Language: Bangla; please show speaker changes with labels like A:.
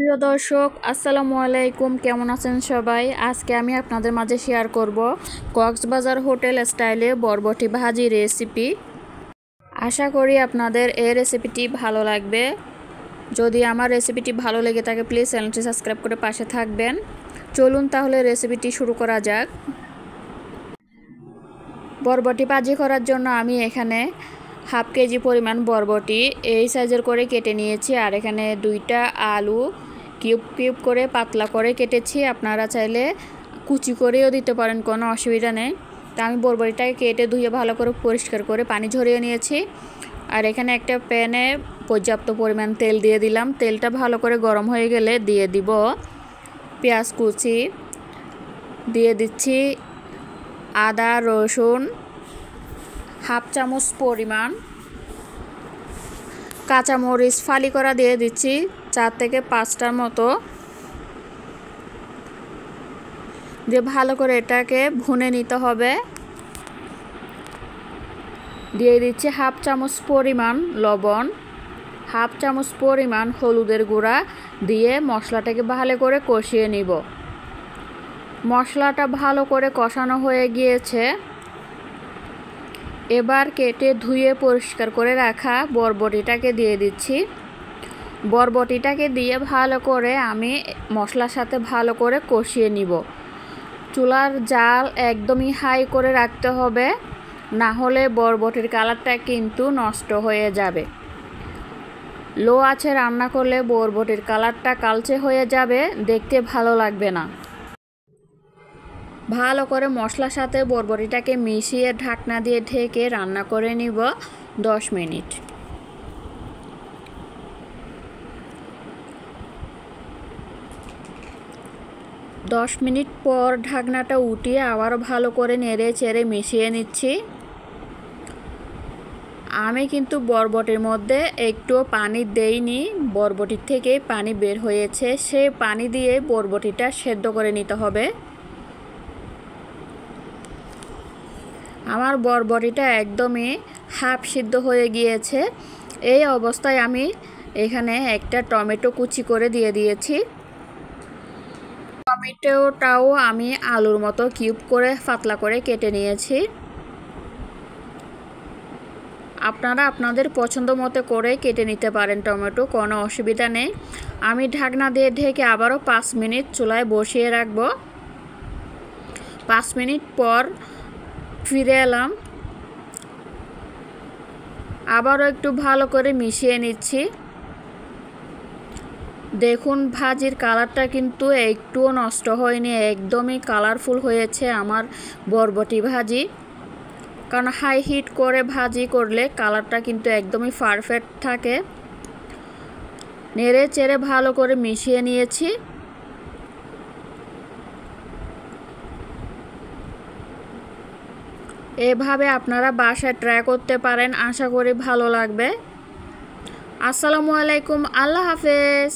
A: প্রিয় দর্শক, আসসালামু আলাইকুম। কেমন আছেন সবাই? আজকে আমি আপনাদের মাঝে শেয়ার করব কক্সবাজার হোটেল স্টাইলে বরবটি ভাজি রেসিপি। আশা করি আপনাদের এই রেসিপিটি ভালো লাগবে। যদি আমার রেসিপিটি ভালো লেগে থাকে প্লিজ চ্যানেলটি সাবস্ক্রাইব করে পাশে থাকবেন। চলুন তাহলে রেসিপিটি শুরু করা যাক। বরবটি ভাজি করার জন্য আমি এখানে হাফ কেজি পরিমাণ বরবটি এই সাইজের করে কেটে নিয়েছি, আর এখানে 2টা আলু কিউব কিউব করে পাতলা করে কেটেছি। আপনারা চাইলে কুচি করেও দিতে পারেন, কোনো অসুবিধা নেই। তা আমি বরবটিটাকে কেটে ধুয়ে ভালো করে পরিষ্কার করে পানি ঝরিয়ে নিয়েছি। আর এখানে একটা প্যানে পর্যাপ্ত পরিমাণ তেল দিয়ে দিলাম। তেলটা ভালো করে গরম হয়ে গেলে দিয়ে দিব পেঁয়াজ কুচি, দিয়ে দিচ্ছি আদা রসুন হাফ চামচ পরিমাণ, কাঁচামরিচ ফালি করা দিয়ে দিচ্ছি 4 থেকে 5টার মতো, দিয়ে ভালো করে এটাকে ভুনে নিতে হবে। দিয়ে দিচ্ছি হাফ চামচ পরিমাণ লবণ, হাফ চামচ পরিমাণ হলুদের গুঁড়া দিয়ে মশলাটাকে ভালো করে কষিয়ে নিব। মশলাটা ভালো করে কষানো হয়ে গিয়েছে। এবার কেটে ধুয়ে পরিষ্কার করে রাখা বরবটিটাকে দিয়ে দিচ্ছি। বরবটিটাকে দিয়ে ভালো করে আমি মশলার সাথে ভালো করে কষিয়ে নিব। চুলার জাল একদমই হাই করে রাখতে হবে, না হলে বরবটির কালারটা কিন্তু নষ্ট হয়ে যাবে। লো আঁচে রান্না করলে বরবটির কালারটা কালচে হয়ে যাবে, দেখতে ভালো লাগবে না। ভালো করে মশলার সাথে বরবটিটাকে মিশিয়ে ঢাকনা দিয়ে ঢেকে রান্না করে নিব 10 মিনিট। দশ মিনিট পর ঢাকনাটা উঠিয়ে আবারও ভালো করে নেড়ে চেড়ে মিশিয়ে নিচ্ছি। আমি কিন্তু বরবটির মধ্যে একটুও পানি দেইনি, বরবটির থেকে পানি বের হয়েছে, সেই পানি দিয়ে বরবটিটা সেদ্ধ করে নিতে হবে। আমার বরবটিটা একদমই হাফ সিদ্ধ হয়ে গিয়েছে। এই অবস্থায় আমি এখানে একটা টমেটো কুচি করে দিয়ে দিয়েছি। টমেটোটাও আমি আলুর মতো কিউব করে পাতলা করে কেটে নিয়েছি। আপনারা আপনাদের পছন্দ মতো করে কেটে নিতে পারেন টমেটো, কোনো অসুবিধা নেই। আমি ঢাকনা দিয়ে ঢেকে আবারও 5 মিনিট চুলায় বসিয়ে রাখব। 5 মিনিট পর ফিরে এলাম। আবারও একটু ভালো করে মিশিয়ে নিচ্ছি। দেখুন ভাজির কালারটা কিন্তু একটুও নষ্ট হয়নি, একদমই কালারফুল হয়েছে আমার বরবটি ভাজি। কারণ হাই হিট করে ভাজি করলে কালারটা কিন্তু একদমই পারফেক্ট থাকে। নেড়ে চেড়ে ভালো করে মিশিয়ে নিয়েছি। এভাবে আপনারা বাসায় ট্রাই করতে পারেন, আশা করি ভালো লাগবে। আসসালামু আলাইকুম, আল্লাহ হাফেজ।